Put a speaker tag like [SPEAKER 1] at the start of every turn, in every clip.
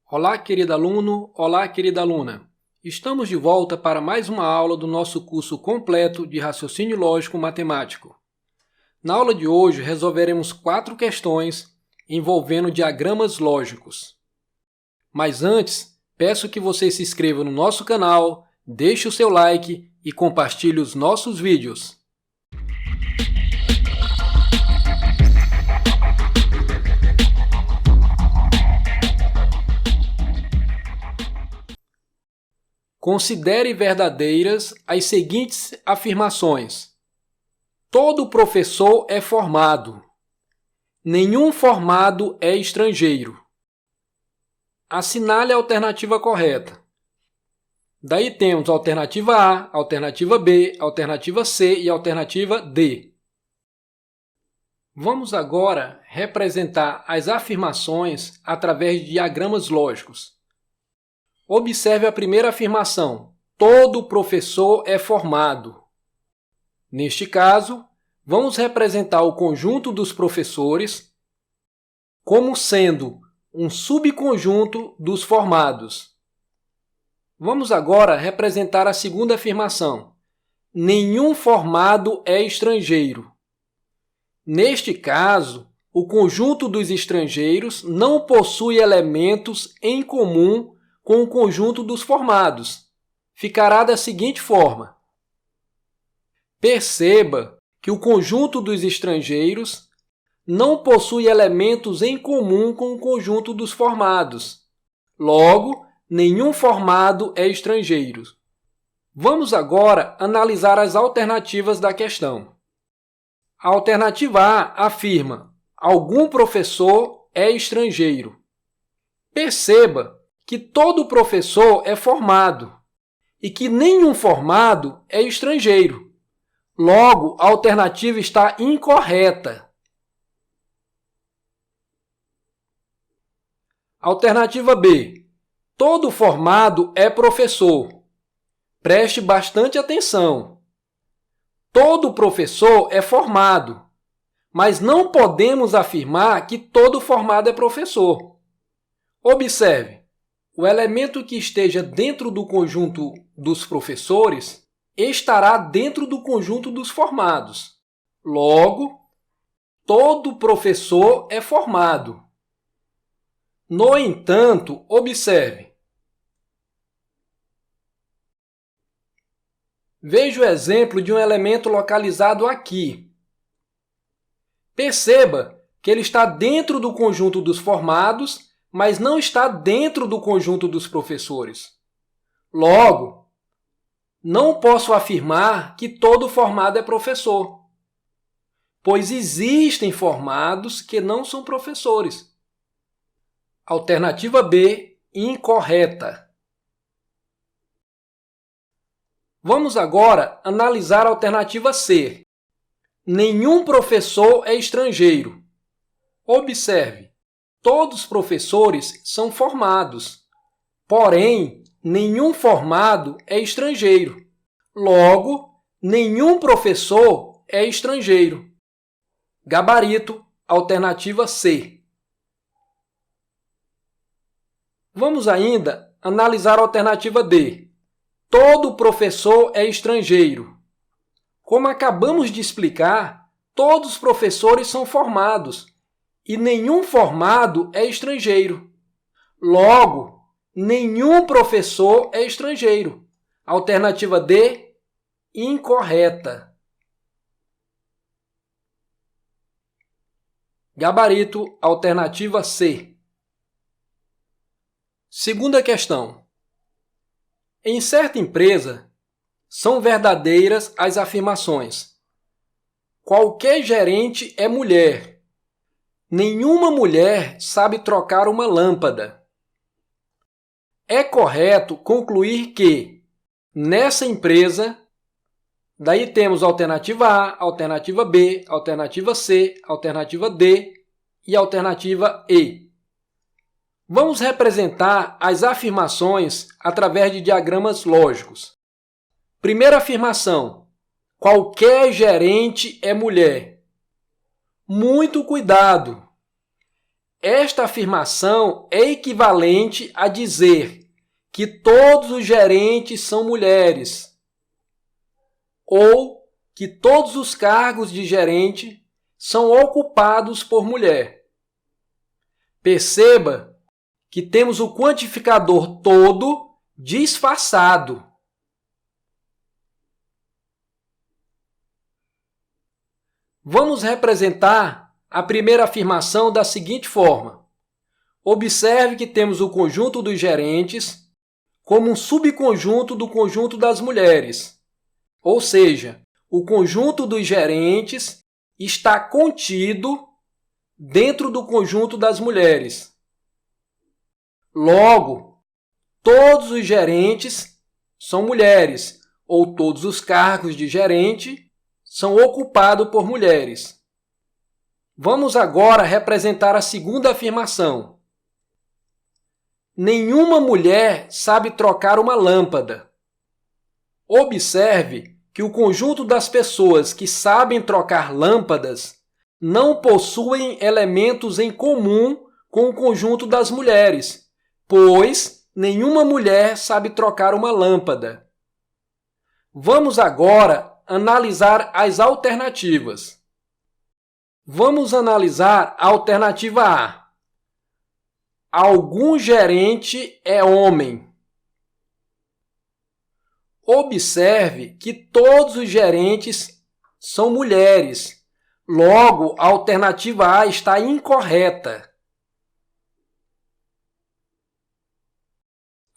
[SPEAKER 1] Olá, querido aluno! Olá, querida aluna! Estamos de volta para mais uma aula do nosso curso completo de Raciocínio Lógico Matemático. Na aula de hoje, resolveremos 4 questões envolvendo diagramas lógicos. Mas antes, peço que você se inscreva no nosso canal, deixe o seu like e compartilhe os nossos vídeos. Considere verdadeiras as seguintes afirmações. Todo professor é formado. Nenhum formado é estrangeiro. Assinale a alternativa correta. Daí temos a alternativa A, a alternativa B, a alternativa C e a alternativa D. Vamos agora representar as afirmações através de diagramas lógicos. Observe a primeira afirmação. Todo professor é formado. Neste caso, vamos representar o conjunto dos professores como sendo um subconjunto dos formados. Vamos agora representar a segunda afirmação. Nenhum formado é estrangeiro. Neste caso, o conjunto dos estrangeiros não possui elementos em comum com o conjunto dos formados. Ficará da seguinte forma. Perceba que o conjunto dos estrangeiros não possui elementos em comum com o conjunto dos formados. Logo, nenhum formado é estrangeiro. Vamos agora analisar as alternativas da questão. A alternativa A afirma: algum professor é estrangeiro. Perceba que todo professor é formado e que nenhum formado é estrangeiro. Logo, a alternativa está incorreta. Alternativa B. Todo formado é professor. Preste bastante atenção. Todo professor é formado, mas não podemos afirmar que todo formado é professor. Observe. O elemento que esteja dentro do conjunto dos professores estará dentro do conjunto dos formados. Logo, todo professor é formado. No entanto, observe. Veja o exemplo de um elemento localizado aqui. Perceba que ele está dentro do conjunto dos formados, mas não está dentro do conjunto dos professores. Logo, não posso afirmar que todo formado é professor, pois existem formados que não são professores. Alternativa B, incorreta. Vamos agora analisar a alternativa C. Nenhum professor é estrangeiro. Observe. Todos os professores são formados, porém, nenhum formado é estrangeiro. Logo, nenhum professor é estrangeiro. Gabarito, alternativa C. Vamos ainda analisar a alternativa D. Todo professor é estrangeiro. Como acabamos de explicar, todos os professores são formados e nenhum formado é estrangeiro. Logo, nenhum professor é estrangeiro. Alternativa D, incorreta. Gabarito, alternativa C. Segunda questão. Em certa empresa, são verdadeiras as afirmações. Qualquer gerente é mulher. Nenhuma mulher sabe trocar uma lâmpada. É correto concluir que, nessa empresa, daí temos a alternativa A, a alternativa B, a alternativa C, a alternativa D e a alternativa E. Vamos representar as afirmações através de diagramas lógicos. Primeira afirmação. Qualquer gerente é mulher. Muito cuidado! Esta afirmação é equivalente a dizer que todos os gerentes são mulheres ou que todos os cargos de gerente são ocupados por mulher. Perceba que temos o quantificador todo disfarçado. Vamos representar a primeira afirmação da seguinte forma. Observe que temos o conjunto dos gerentes como um subconjunto do conjunto das mulheres. Ou seja, o conjunto dos gerentes está contido dentro do conjunto das mulheres. Logo, todos os gerentes são mulheres, ou todos os cargos de gerente são ocupados por mulheres. Vamos agora representar a segunda afirmação. Nenhuma mulher sabe trocar uma lâmpada. Observe que o conjunto das pessoas que sabem trocar lâmpadas não possuem elementos em comum com o conjunto das mulheres, pois nenhuma mulher sabe trocar uma lâmpada. Vamos agora analisar as alternativas. Vamos analisar a alternativa A. Algum gerente é homem. Observe que todos os gerentes são mulheres. Logo, a alternativa A está incorreta.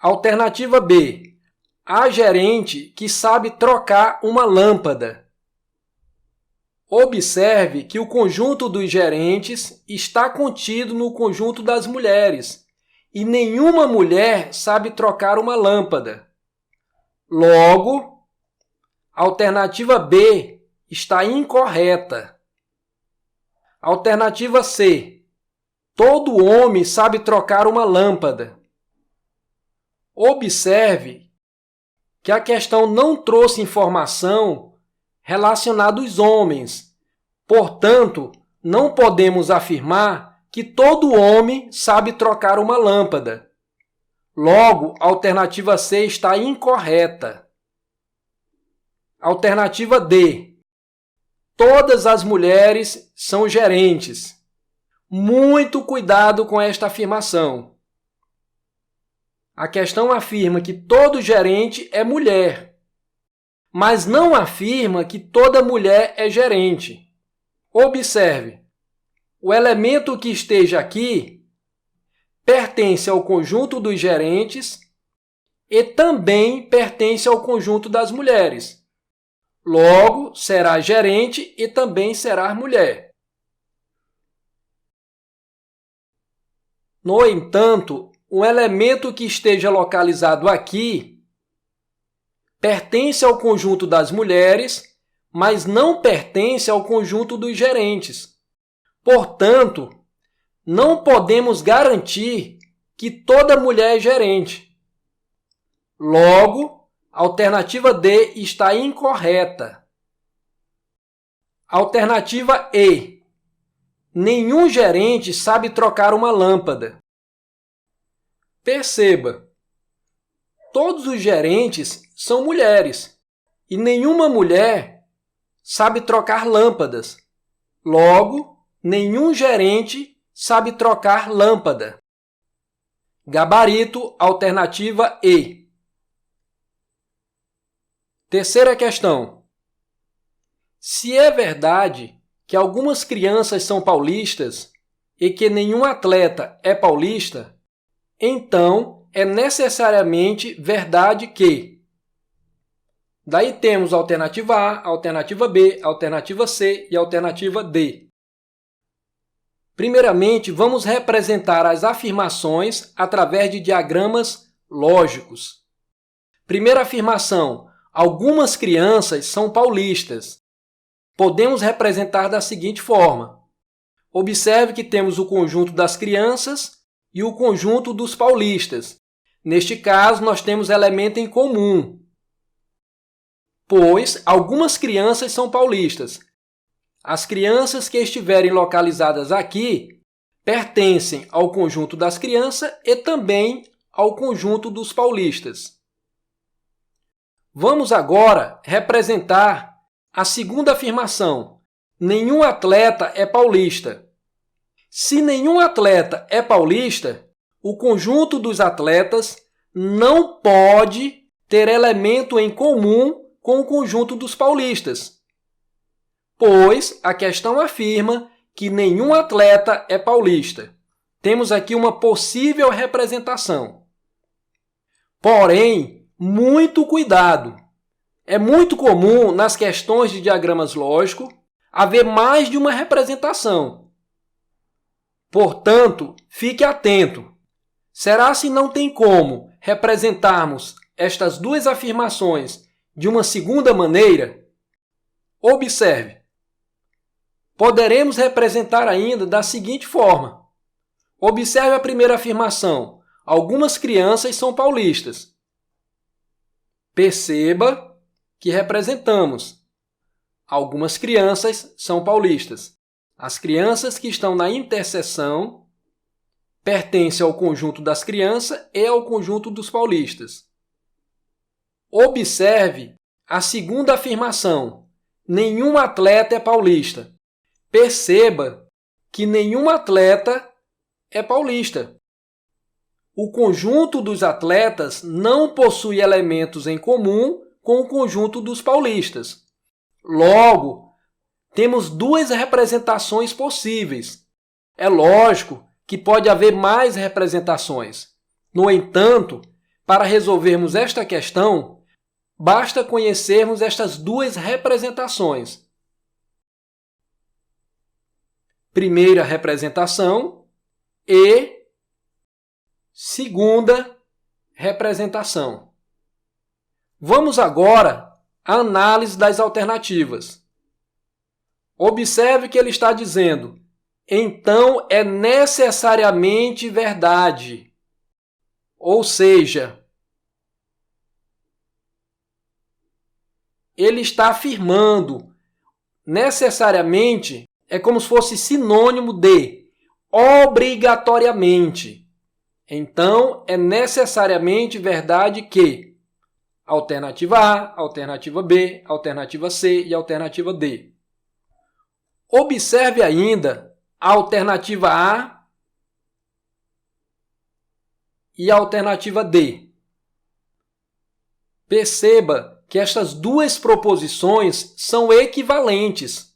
[SPEAKER 1] Alternativa B. Há gerente que sabe trocar uma lâmpada. Observe que o conjunto dos gerentes está contido no conjunto das mulheres e nenhuma mulher sabe trocar uma lâmpada. Logo, a alternativa B está incorreta. Alternativa C. Todo homem sabe trocar uma lâmpada. Observe que a questão não trouxe informação relacionada aos homens. Portanto, não podemos afirmar que todo homem sabe trocar uma lâmpada. Logo, a alternativa C está incorreta. Alternativa D. Todas as mulheres são gerentes. Muito cuidado com esta afirmação. A questão afirma que todo gerente é mulher, mas não afirma que toda mulher é gerente. Observe, o elemento que esteja aqui pertence ao conjunto dos gerentes e também pertence ao conjunto das mulheres. Logo, será gerente e também será mulher. No entanto, um elemento que esteja localizado aqui pertence ao conjunto das mulheres, mas não pertence ao conjunto dos gerentes. Portanto, não podemos garantir que toda mulher é gerente. Logo, a alternativa D está incorreta. Alternativa E. Nenhum gerente sabe trocar uma lâmpada. Perceba, todos os gerentes são mulheres e nenhuma mulher sabe trocar lâmpadas. Logo, nenhum gerente sabe trocar lâmpada. Gabarito, alternativa E. Terceira questão. Se é verdade que algumas crianças são paulistas e que nenhum atleta é paulista, então é necessariamente verdade que... Daí temos a alternativa A, a alternativa B, a alternativa C e a alternativa D. Primeiramente, vamos representar as afirmações através de diagramas lógicos. Primeira afirmação. Algumas crianças são paulistas. Podemos representar da seguinte forma. Observe que temos o conjunto das crianças e o conjunto dos paulistas. Neste caso, nós temos elemento em comum, pois algumas crianças são paulistas. As crianças que estiverem localizadas aqui pertencem ao conjunto das crianças e também ao conjunto dos paulistas. Vamos agora representar a segunda afirmação. Nenhum atleta é paulista. Se nenhum atleta é paulista, o conjunto dos atletas não pode ter elemento em comum com o conjunto dos paulistas, pois a questão afirma que nenhum atleta é paulista. Temos aqui uma possível representação. Porém, muito cuidado! É muito comum nas questões de diagramas lógicos haver mais de uma representação. Portanto, fique atento. Será se não tem como representarmos estas duas afirmações de uma segunda maneira? Observe. Poderemos representar ainda da seguinte forma. Observe a primeira afirmação. Algumas crianças são paulistas. Perceba que representamos. Algumas crianças são paulistas. As crianças que estão na interseção pertencem ao conjunto das crianças e ao conjunto dos paulistas. Observe a segunda afirmação. Nenhum atleta é paulista. Perceba que nenhum atleta é paulista. O conjunto dos atletas não possui elementos em comum com o conjunto dos paulistas. Logo, temos duas representações possíveis. É lógico que pode haver mais representações. No entanto, para resolvermos esta questão, basta conhecermos estas duas representações. Primeira representação e segunda representação. Vamos agora à análise das alternativas. Observe que ele está dizendo, então é necessariamente verdade. Ou seja, ele está afirmando, necessariamente é como se fosse sinônimo de obrigatoriamente. Então, é necessariamente verdade que alternativa A, alternativa B, alternativa C e alternativa D. Observe ainda a alternativa A e a alternativa D. Perceba que estas duas proposições são equivalentes.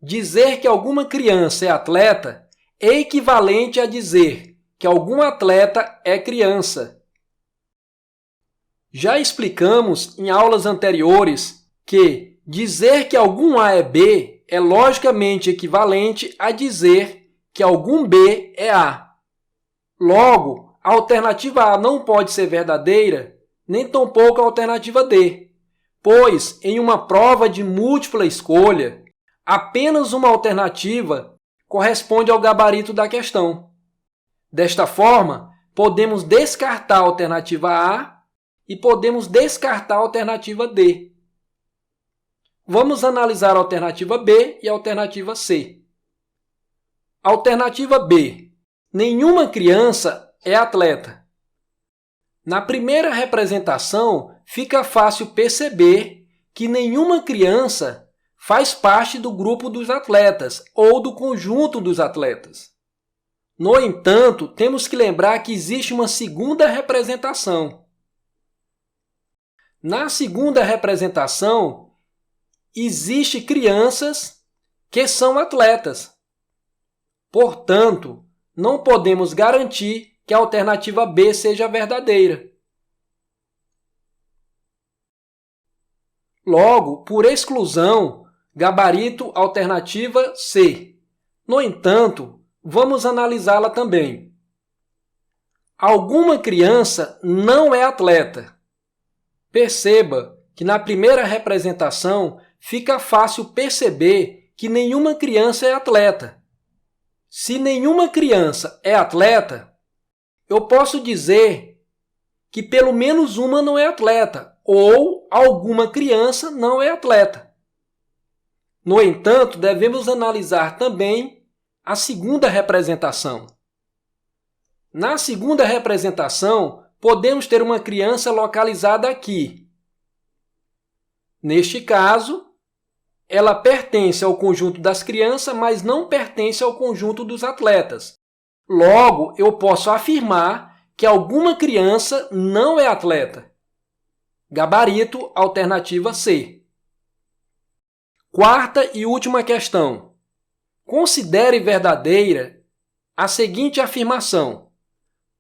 [SPEAKER 1] Dizer que alguma criança é atleta é equivalente a dizer que algum atleta é criança. Já explicamos em aulas anteriores que dizer que algum A é B é logicamente equivalente a dizer que algum B é A. Logo, a alternativa A não pode ser verdadeira, nem tampouco a alternativa D, pois em uma prova de múltipla escolha, apenas uma alternativa corresponde ao gabarito da questão. Desta forma, podemos descartar a alternativa A e podemos descartar a alternativa D. Vamos analisar a alternativa B e a alternativa C. Alternativa B. Nenhuma criança é atleta. Na primeira representação, fica fácil perceber que nenhuma criança faz parte do grupo dos atletas ou do conjunto dos atletas. No entanto, temos que lembrar que existe uma segunda representação. Na segunda representação, existem crianças que são atletas. Portanto, não podemos garantir que a alternativa B seja verdadeira. Logo, por exclusão, gabarito alternativa C. No entanto, vamos analisá-la também. Alguma criança não é atleta. Perceba que na primeira representação fica fácil perceber que nenhuma criança é atleta. Se nenhuma criança é atleta, eu posso dizer que pelo menos uma não é atleta, ou alguma criança não é atleta. No entanto, devemos analisar também a segunda representação. Na segunda representação, podemos ter uma criança localizada aqui. Neste caso, ela pertence ao conjunto das crianças, mas não pertence ao conjunto dos atletas. Logo, eu posso afirmar que alguma criança não é atleta. Gabarito, alternativa C. Quarta e última questão. Considere verdadeira a seguinte afirmação: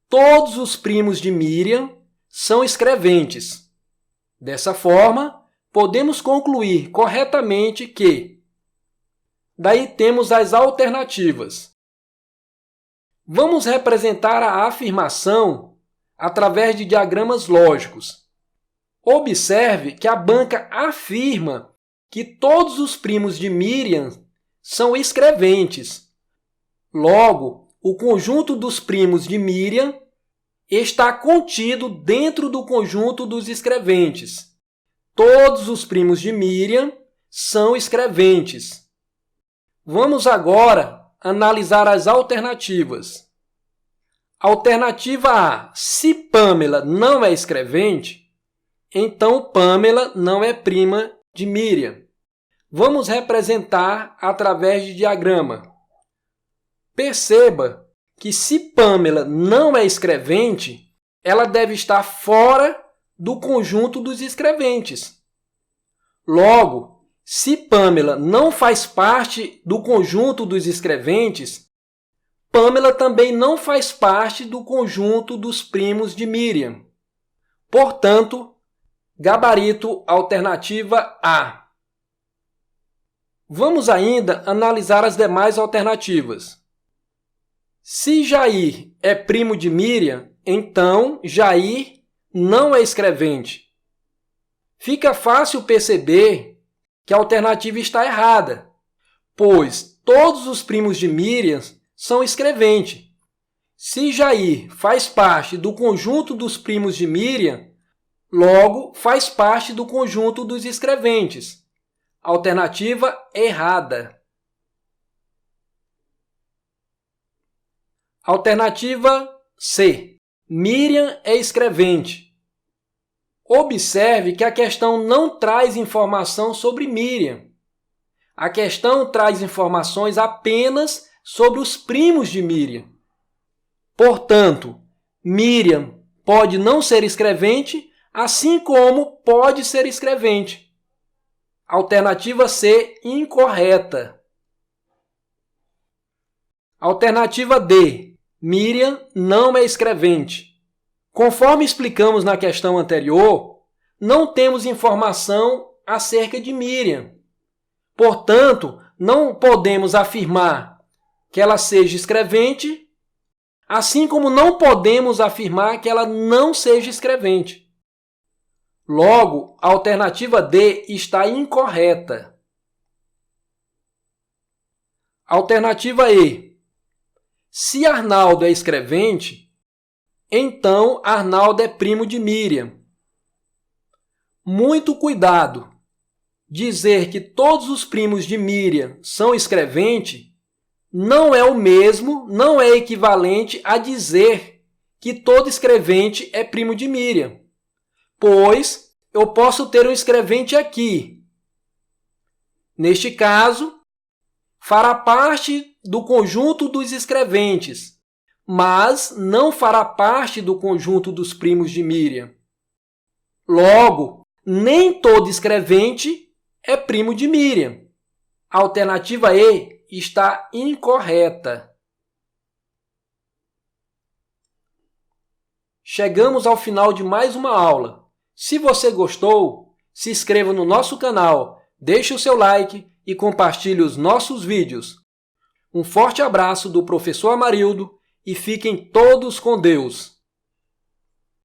[SPEAKER 1] todos os primos de Miriam são escreventes. Dessa forma, podemos concluir corretamente que... Daí temos as alternativas. Vamos representar a afirmação através de diagramas lógicos. Observe que a banca afirma que todos os primos de Miriam são escreventes. Logo, o conjunto dos primos de Miriam está contido dentro do conjunto dos escreventes. Todos os primos de Miriam são escreventes. Vamos agora analisar as alternativas. Alternativa A: se Pamela não é escrevente, então Pamela não é prima de Miriam. Vamos representar através de diagrama. Perceba que se Pamela não é escrevente, ela deve estar fora do conjunto dos escreventes. Logo, se Pamela não faz parte do conjunto dos escreventes, Pamela também não faz parte do conjunto dos primos de Miriam. Portanto, gabarito alternativa A. Vamos ainda analisar as demais alternativas. Se Jair é primo de Miriam, então Jair não é escrevente. Fica fácil perceber que a alternativa está errada, pois todos os primos de Miriam são escreventes. Se Jair faz parte do conjunto dos primos de Miriam, logo faz parte do conjunto dos escreventes. Alternativa errada. Alternativa C. Miriam é escrevente. Observe que a questão não traz informação sobre Miriam. A questão traz informações apenas sobre os primos de Miriam. Portanto, Miriam pode não ser escrevente, assim como pode ser escrevente. Alternativa C, incorreta. Alternativa D. Miriam não é escrevente. Conforme explicamos na questão anterior, não temos informação acerca de Miriam. Portanto, não podemos afirmar que ela seja escrevente, assim como não podemos afirmar que ela não seja escrevente. Logo, a alternativa D está incorreta. Alternativa E. Se Arnaldo é escrevente, então Arnaldo é primo de Miriam. Muito cuidado! Dizer que todos os primos de Miriam são escreventes não é o mesmo, não é equivalente a dizer que todo escrevente é primo de Miriam, pois eu posso ter um escrevente aqui. Neste caso, fará parte do conjunto dos escreventes, mas não fará parte do conjunto dos primos de Miriam. Logo, nem todo escrevente é primo de Miriam. A alternativa E está incorreta. Chegamos ao final de mais uma aula. Se você gostou, se inscreva no nosso canal, deixe o seu like e compartilhe os nossos vídeos. Um forte abraço do professor Amarildo e fiquem todos com Deus.